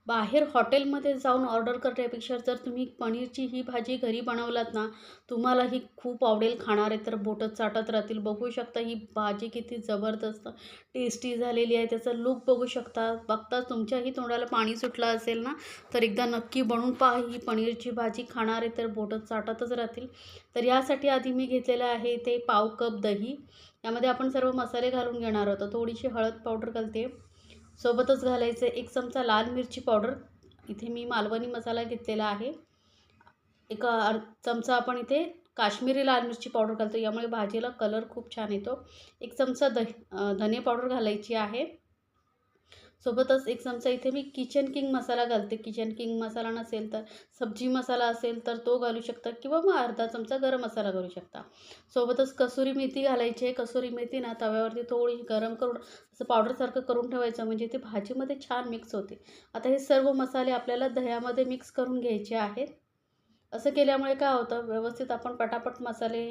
बाहेर हॉटेलमध्ये जाऊन ऑर्डर करण्यापेक्षा जर तुम्ही पनीरची ही भाजी घरी बनवलात ना, तुम्हाला ही खूप आवडेल. खाणारे तर बोटं चाटत राहतील. बघू शकता ही भाजी किती जबरदस्त टेस्टी झालेली आहे. त्याचा लूक बघू शकता. बघताच तुमच्याही तोंडाला पाणी सुटलं असेल ना, तर एकदा नक्की बनवून पहा ही पनीरची भाजी. खाणारे तर बोटं चाटतच राहतील. तर यासाठी आधी मी घेतलेलं आहे ते पाव कप दही. यामध्ये आपण सर्व मसाले घालून घेणार आहोत. थोडीशी हळद पावडर घालते. सोबतच घालायचं 1 चमचा लाल मिरची पावडर. इथे मी मालवणी मसाला घेतलेला आहे. एक चमचा आपण इथे काश्मीरी लाल मिरची पावडर घालतो. यामुळे भाजीला कलर खूप छान येतो. 1 चमचा धने पावडर घालायची आहे. सोबतच 1 चमचा इथे मी किचन किंग मसाला घालते. किचन किंग मसाला नसेल तर सब्जी मसाला असेल तर तो घालू शकता किंवा मग अर्धा चमचा गरम मसाला घालू शकता. सोबतच कसुरी मेथी घालायची आहे. कसुरी मेथी ना तव्यावरती थोडी गरम करून असं पावडरसारखं करून ठेवायचं, म्हणजे ती भाजीमध्ये छान मिक्स होते. आता हे सर्व मसाले आपल्याला दह्यामध्ये मिक्स करून घ्यायचे आहेत. असं केल्यामुळे काय होतं, व्यवस्थित आपण पटापट मसाले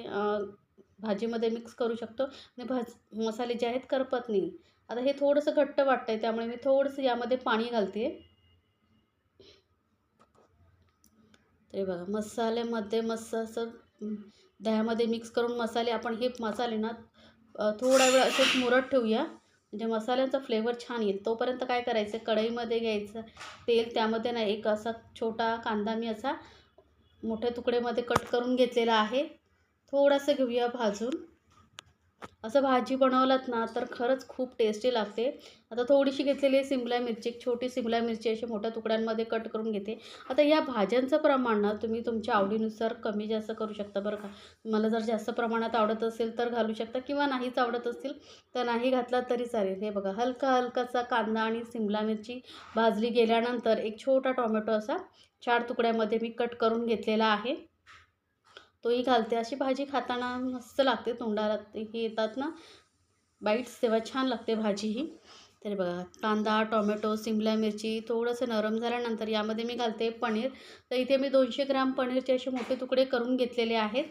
भाजीमध्ये मिक्स करू शकतो आणि मसाले जे आहेत करपत नाही. आता हे थोडंसं घट्ट वाटतंय, त्यामुळे मी थोडंसं यामध्ये पाणी घालते. ते बघा मसाल्यामध्ये मस्त असं दह्यामध्ये मिक्स करून मसाले आपण हे मसाले ना थोडा वेळ असेच मुरत ठेवूया, म्हणजे मसाल्यांचा फ्लेवर छान येईल. तोपर्यंत काय करायचं, कढईमध्ये घ्यायचं तेल. त्यामध्ये ना एक असा छोटा कांदा मी असा मोठ्या तुकड्यामध्ये कट करून घेतलेला आहे. थोडंसं घेऊया भाजून. असं भाजी बनवलात ना तर खरंच खूप टेस्टी लागते. आता थोडीशी घेतलेली आहे सिमला मिरची, एक छोटी सिमला मिरची अशी मोठ्या तुकड्यांमध्ये कट करून घेते. आता या भाज्यांचं प्रमाण ना तुम्ही तुमच्या आवडीनुसार कमी जास्त करू शकता बरं का. तुम्हाला जर जास्त प्रमाणात आवडत असेल तर घालू शकता किंवा नाहीच आवडत असतील तर नाही घातला तरी चालेल. हे बघा हलकासा कांदा आणि सिमला मिरची भाजली गेल्यानंतर एक छोटा टोमॅटो असा 4 तुकड्यामध्ये मी कट करून घेतलेला आहे. तोही घालते. अशी भाजी खाताना मस्त लागते. तोंडाला हे येतात ना बाईट्स, तेव्हा छान लागते भाजी ही. तर बघा कांदा, टोमॅटो, सिमला मिरची थोडंसं नरम झाल्यानंतर यामध्ये मी घालते पनीर. तर इथे मी 200 ग्राम पनीरचे असे मोठे तुकडे करून घेतलेले आहेत.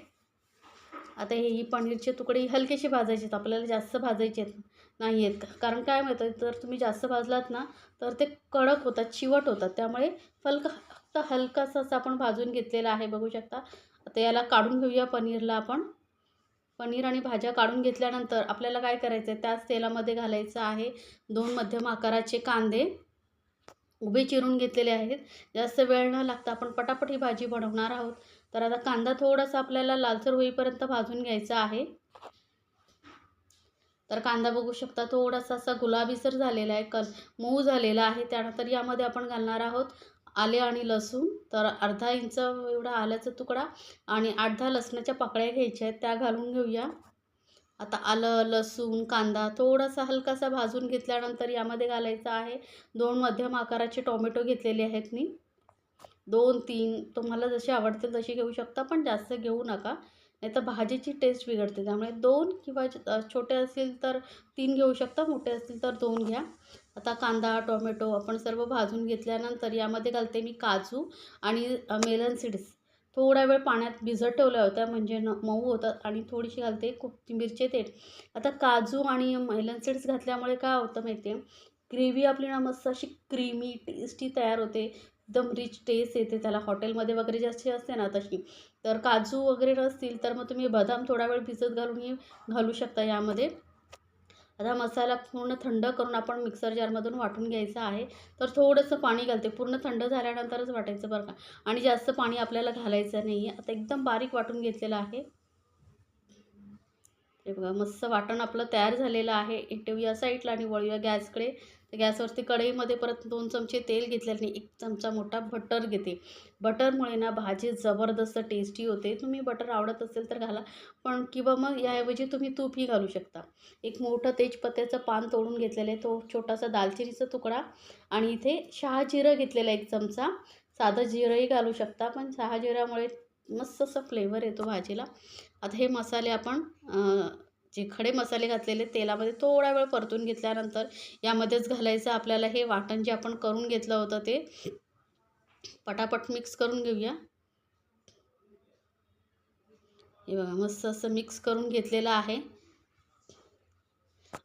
आता ही पनीरचे तुकडे हलकेसे भाजायचे आहेत. आपल्याला जास्त भाजायचे नाही आहेत. कारण काय माहिती आहे, जर तुम्ही जास्त भाजलात ना तर ते कडक होतात, चिवट होतात. त्यामुळे फक्त हलकासा असं आपण भाजून घेतलेला आहे बघू शकता. आता याला काढून घेऊया पनीरला आपण. पनीर आणि भाज्या काढून घेतल्यानंतर आपल्याला काय करायचं आहे, त्याच तेलामध्ये घालायचं आहे 2 मध्यम आकाराचे कांदे उभे चिरून घेतलेले आहेत. जास्त वेळ न लागता आपण पटापट ही भाजी बनवणार आहोत. तर आता कांदा थोडासा आपल्याला लालसर होईपर्यंत भाजून घ्यायचा आहे. तर कांदा बघू शकता थोडासा असा गुलाबीसर झालेला आहे, मऊ झालेला आहे. त्यानंतर यामध्ये आपण घालणार आहोत आले आणि लसूण. तर अर्धा इंच एवढा आल्याचा तुकडा आणि 8-10 लसणाच्या पाकळ्या घ्यायच्या आहेत, त्या घालून घेऊया. आता आलं, लसूण, कांदा थोडासा हलकासा भाजून घेतल्यानंतर यामध्ये घालायचं आहे 2 मध्यम आकाराचे टोमॅटो घेतलेले आहेत मी. 2-3 तुम्हाला जसे आवडतील तसे घेऊ शकता, पण जास्त घेऊ नका. नाहीतर भाजीची टेस्ट बिघडते. त्यामुळे 2 किंवा छोटे असतील तर 3 घेऊ शकता, मोठे असतील तर 2 घ्या. आता कांदा, टोमॅटो आपण सर्व भाजून घेतल्यानंतर यामध्ये घालते मी काजू आणि मेलन सीड्स. थोडा वेळ पाण्यात भिजत ठेवल्या होत्या, म्हणजे मऊ होतात. आणि थोडीशी घालते कोथिंबीरचे तेल. आता काजू आणि मेलन सीड्स घातल्यामुळे काय होतं माहिती आहे, ग्रेव्ही आपली ना मस्त अशी क्रीमी टेस्टी तयार होते. एकदम रिच टेस्ट येते त्याला. हॉटेलमध्ये वगैरे जशी असते ना तशी. तर काजू वगैरे नसतील तर मग तुम्ही बदाम थोडा वेळ भिजत घालूनही घालू शकता यामध्ये. आता मसाला पूर्ण थंड करून आपण मिक्सर जारमधून वाटून घ्यायचा आहे. तर थोडंसं पाणी घालते. पूर्ण थंड झाल्यानंतरच वाटायचं बरं का. आणि जास्त पाणी आपल्याला घालायचं नाही आहे. आता एकदम बारीक वाटून घेतलेलं आहे. हे बघा मस्त वाटण आपलं तयार झालेलं आहे. हे ठेवूया साईडला आणि वळूया गॅसकडे. तर गॅसवरती कढईमध्ये परत 2 चमचे तेल घेतल्याने 1 चमचा मोठा बटर घेते. बटरमुळे ना भाजी जबरदस्त टेस्टी होते. तुम्ही बटर आवडत असेल तर घाला, पण किंवा मग याऐवजी तुम्ही तूपही घालू शकता. एक मोठं तेजपत्त्याचं पान तोडून घेतलेलं आहे, तो छोटासा दालचिनीचा तुकडा आणि इथे शहाजिरं घेतलेला 1 चमचा. साधं जिरंही घालू शकता, पण शहाजिऱ्यामुळे मस्त असा फ्लेवर येतो भाजीला. आता हे मसाले आपण जे खडे मसाले घातलेले तेलामध्ये थोडा वेळ परतून घेतल्यानंतर यामध्येच घालायचं आपल्याला हे वाटण जे आपण करून घेतलं होतं ते. पटापट मिक्स करून घेऊया. हे बघा मस्त असं मिक्स करून घेतलेलं आहे.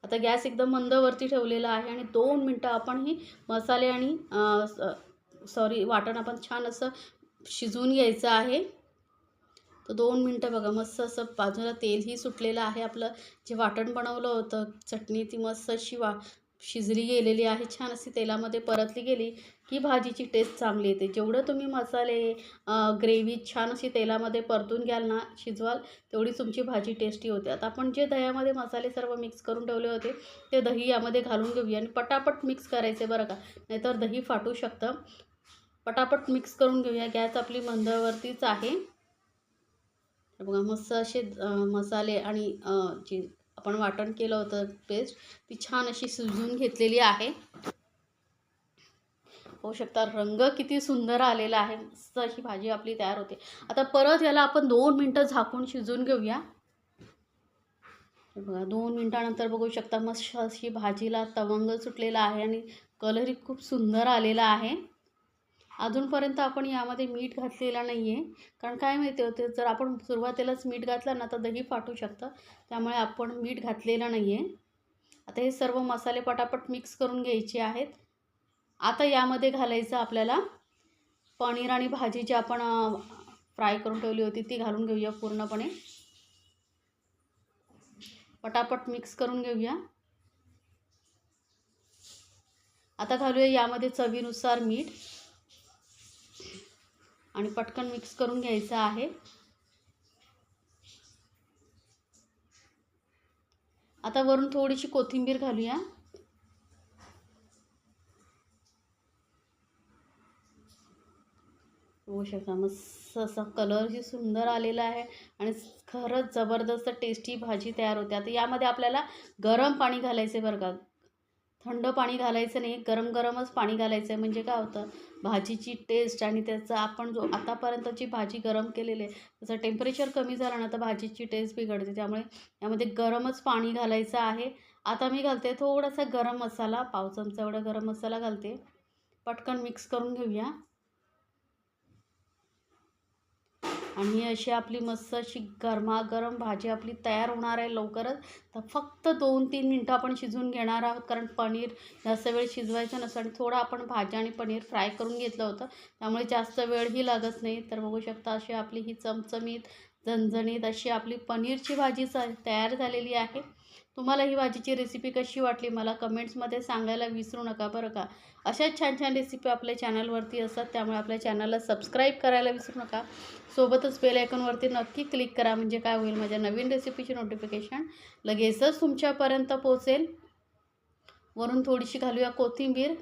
आता गॅस एकदम मंदवरती ठेवलेला आहे आणि 2 मिनटं आपण ही मसाले आणि वाटण आपण छान असं शिजवून घ्यायचं आहे. तर 2 मिनटं बघा मस्त असं बाजूला तेलही सुटलेलं आहे. आपलं जे वाटण बनवलं होतं, चटणी ती मस्त अशी शिजली गेलेली आहे. छान अशी तेलामध्ये परतली गेली की भाजीची टेस्ट चांगली येते. जेवढं तुम्ही मसाले ग्रेव्ही छान अशी तेलामध्ये परतून घ्याल ना, शिजवाल, तेवढी तुमची भाजी टेस्टी होते. आता आपण जे दह्यामध्ये मसाले सर्व मिक्स करून ठेवले होते, ते दही यामध्ये घालून घेऊया आणि पटापट मिक्स करायचे बरं का, नाहीतर दही फाटू शकतं. पटापट मिक्स करून घेऊया. गॅस आपली मंदावरतीच आहे. बघा मस्त असे मसाले आणि जे आपण वाटण केलं होतं पेस्ट, ती छान अशी शिजवून घेतलेली आहे. होऊ शकता रंग किती सुंदर आलेला आहे. मस्त अशी भाजी आपली तयार होते. आता परत याला आपण 2 मिनटं झाकून शिजवून घेऊया. बघा 2 मिनटानंतर बघू शकता मस्त अशी भाजीला तवंग सुटलेला आहे आणि कलरही खूप सुंदर आलेला आहे. अजूनपर्यंत आपण यामध्ये मीठ घातलेलं नाही आहे, कारण काय माहिती होते, जर आपण सुरुवातीलाच मीठ घातलं ना तर दही फाटू शकतं. त्यामुळे आपण मीठ घातलेलं नाही आहे. आता हे सर्व मसाले पटापट मिक्स करून घ्यायचे आहेत. आता यामध्ये घालायचं आपल्याला पनीर आणि भाजी जी आपण फ्राय करून ठेवली होती ती घालून घेऊया पूर्णपणे. पटापट मिक्स करून घेऊया. आता घालूया यामध्ये चवीनुसार मीठ आणि पटकन मिक्स करून घ्यायचं आहे. आता वरून थोडीशी कोथिंबीर घालूया. होऊ शकता मस्त असा कलरही सुंदर आलेला आहे आणि खरंच जबरदस्त टेस्टी भाजी तयार होते. आता यामध्ये आपल्याला गरम पाणी घालायचं बरं का, थंड पाणी घालायचं नाही, गरम गरमच पाणी घालायचं आहे. म्हणजे काय होतं, भाजीची टेस्ट आणि त्याचा आपण जो आतापर्यंतची भाजी गरम केलेली आहे त्याचं टेम्परेचर कमी झालं ना तर भाजीची टेस्ट बिघडते. त्यामुळे यामध्ये गरमच पाणी घालायचं आहे. आता मी घालते थोडासा गरम मसाला, पाव चमचा एवढा गरम मसाला घालते. पटकन मिक्स करून घेऊया आणि अशी आपली मस्त अशी गरमागरम भाजी आपली तयार होणार आहे लवकरच. तर फक्त 2-3 मिनटं आपण शिजवून घेणार आहोत, कारण पनीर जास्त वेळ शिजवायचं नसतं आणि थोडं आपण भाजी आणि पनीर फ्राय करून घेतलं होतं, त्यामुळे जास्त वेळही लागत नाही. तर बघू शकता अशी आपली ही चमचमीत झणझणीत अशी आपली पनीरची भाजी तयार झालेली आहे. तुम्हाला ही भाजीची रेसिपी कशी वाटली मला कमेंट्समध्ये सांगायला विसरू नका बरं का. अशाच छान छान रेसिपी आपल्या चॅनलवरती असतात, त्यामुळे आपल्या चॅनलला सबस्क्राईब करायला विसरू नका. सोबतच बेल आयकॉनवरती नक्की क्लिक करा, म्हणजे काय होईल, माझ्या नवीन रेसिपीची नोटिफिकेशन लगेचच तुमच्यापर्यंत पोहोचेल. वरून थोडीशी घालूया कोथिंबीर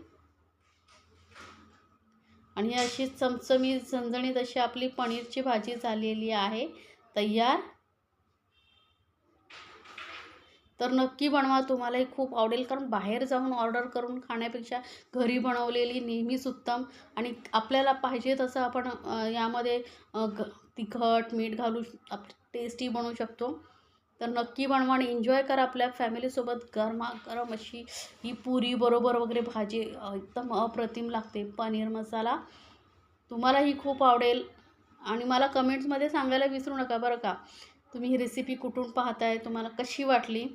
आणि अशी चमचमीत झणझणीत अशी आपली पनीरची भाजी झालेली आहे तयार. तर नक्की बनवा, तुम्हालाही खूप आवडेल, कारण बाहेर जाऊन ऑर्डर करून खाण्यापेक्षा घरी बनवलेली नेहमीच उत्तम. आणि आपल्याला पाहिजे तसं आपण यामध्ये तिखट मीठ घालू टेस्टी बनवू शकतो. तर नक्की बनवा आणि एन्जॉय करा आपल्या फॅमिलीसोबत. गरमागरम अशी ही पुरी बरोबर वगैरे भाजी एकदम अप्रतिम लागते. पनीर मसाला तुम्हालाही खूप आवडेल आणि मला कमेंट्समध्ये सांगायला विसरू नका बरं का, तुम्ही ही रेसिपी कुठून पाहताय, तुम्हाला कशी वाटली.